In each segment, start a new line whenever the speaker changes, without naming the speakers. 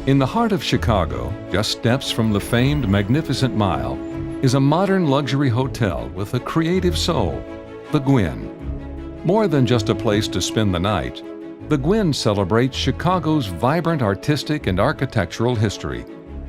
In the heart of Chicago, just steps from the famed Magnificent Mile, is a modern luxury hotel with a creative soul, the Gwen. More than just a place to spend the night, the Gwen celebrates Chicago's vibrant artistic and architectural history,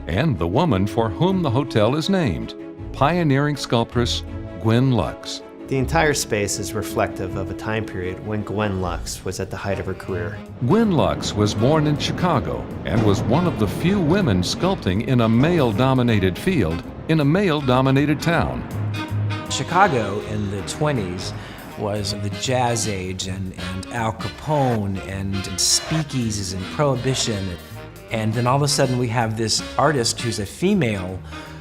and the woman for whom the hotel is named, pioneering sculptress Gwen Lux.
The entire space is reflective of a time period when Gwen Lux was at the height of her career.
Gwen Lux was born in Chicago and was one of the few women sculpting in a male-dominated field in a male-dominated town.
Chicago in the 20s was the jazz age and Al Capone and speakeasies and Prohibition. And then all of a sudden we have this artist who's a female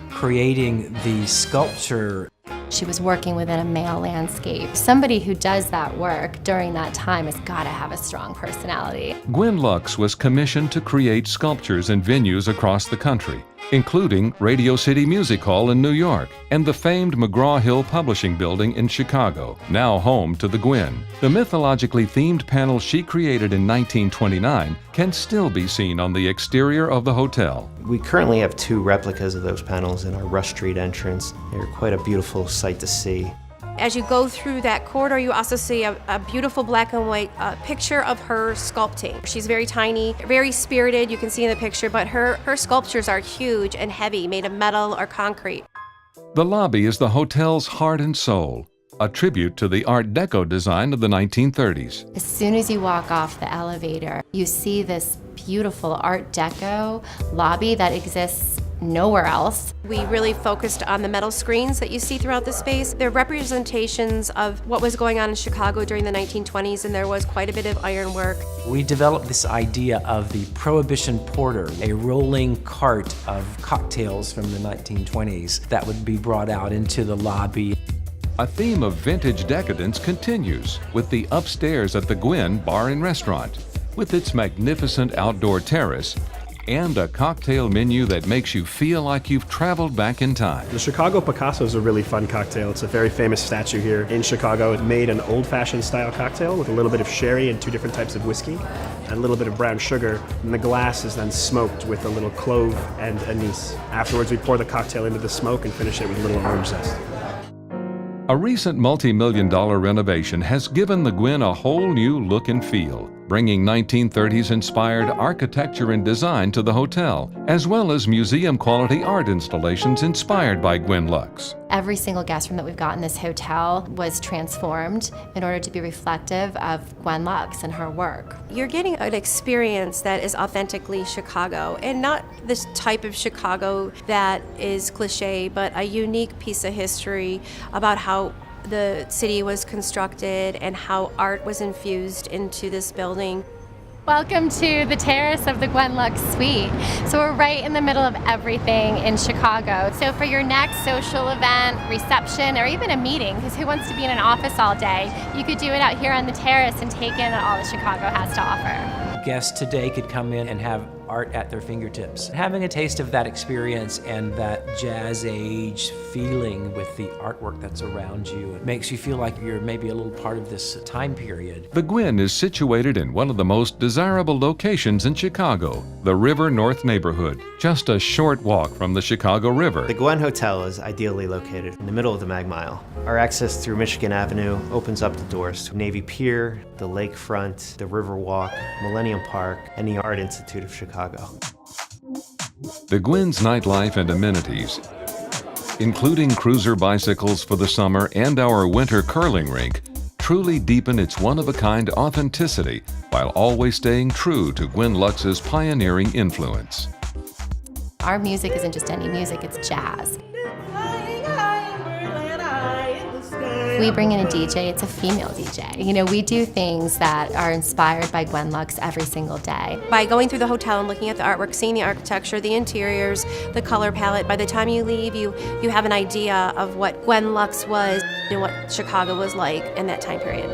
creating the sculpture.
She was working within a male landscape. Somebody who does that work during that time has got to have a strong personality.
Gwen Lux was commissioned to create sculptures in venues across the country, including Radio City Music Hall in New York and the famed McGraw-Hill Publishing Building in Chicago, now home to the Gwen. The mythologically themed panel she created in 1929 can still be seen on the exterior of the hotel.
We currently have 2 replicas of those panels in our Rush Street entrance. They're quite a beautiful sight to see.
As you go through that corridor, you also see a beautiful black and white picture of her sculpting. She's very tiny, very spirited, you can see in the picture, but her sculptures are huge and heavy, made of metal or concrete.
The lobby is the hotel's heart and soul, a tribute to the Art Deco design of the 1930s.
As soon as you walk off the elevator, you see this beautiful Art Deco lobby that exists nowhere else.
We really focused on the metal screens that you see throughout the space. They're representations of what was going on in Chicago during the 1920s, and there was quite a bit of ironwork.
We developed this idea of the Prohibition Porter, a rolling cart of cocktails from the 1920s that would be brought out into the lobby.
A theme of vintage decadence continues with the upstairs at the Gwen Bar and Restaurant, with its magnificent outdoor terrace and a cocktail menu that makes you feel like you've traveled back in time.
The Chicago Picasso is a really fun cocktail. It's a very famous statue here in Chicago. It made an old-fashioned style cocktail with a little bit of sherry and 2 different types of whiskey and a little bit of brown sugar. And the glass is then smoked with a little clove and anise. Afterwards, we pour the cocktail into the smoke and finish it with a little orange zest.
A recent multi-million-dollar renovation has given the Gwen a whole new look and feel, bringing 1930s-inspired architecture and design to the hotel, as well as museum-quality art installations inspired by Gwen Lux.
Every single guest room that we've got in this hotel was transformed in order to be reflective of Gwen Lux and her work.
You're getting an experience that is authentically Chicago, and not this type of Chicago that is cliche, but a unique piece of history about how the city was constructed and how art was infused into this building.
Welcome to the terrace of the Gwen Lux Suite. So we're right in the middle of everything in Chicago. So for your next social event, reception, or even a meeting, because who wants to be in an office all day, you could do it out here on the terrace and take in all that Chicago has to offer.
Guests today could come in and have art at their fingertips. Having a taste of that experience and that jazz age feeling with the artwork that's around you, it makes you feel like you're maybe a little part of this time period.
The Gwen is situated in one of the most desirable locations in Chicago, the River North neighborhood, just a short walk from the Chicago River.
The Gwen Hotel is ideally located in the middle of the Mag Mile. Our access through Michigan Avenue opens up the doors to Navy Pier, the lakefront, the Riverwalk, Millennium Park, and the Art Institute of Chicago.
The Gwen's nightlife and amenities, including cruiser bicycles for the summer and our winter curling rink, truly deepen its one-of-a-kind authenticity while always staying true to Gwen Lux's pioneering influence.
Our music isn't just any music, it's jazz. We bring in a DJ, it's a female DJ. You know, we do things that are inspired by Gwen Lux every single day.
By going through the hotel and looking at the artwork, seeing the architecture, the interiors, the color palette, by the time you leave, you have an idea of what Gwen Lux was and what Chicago was like in that time period.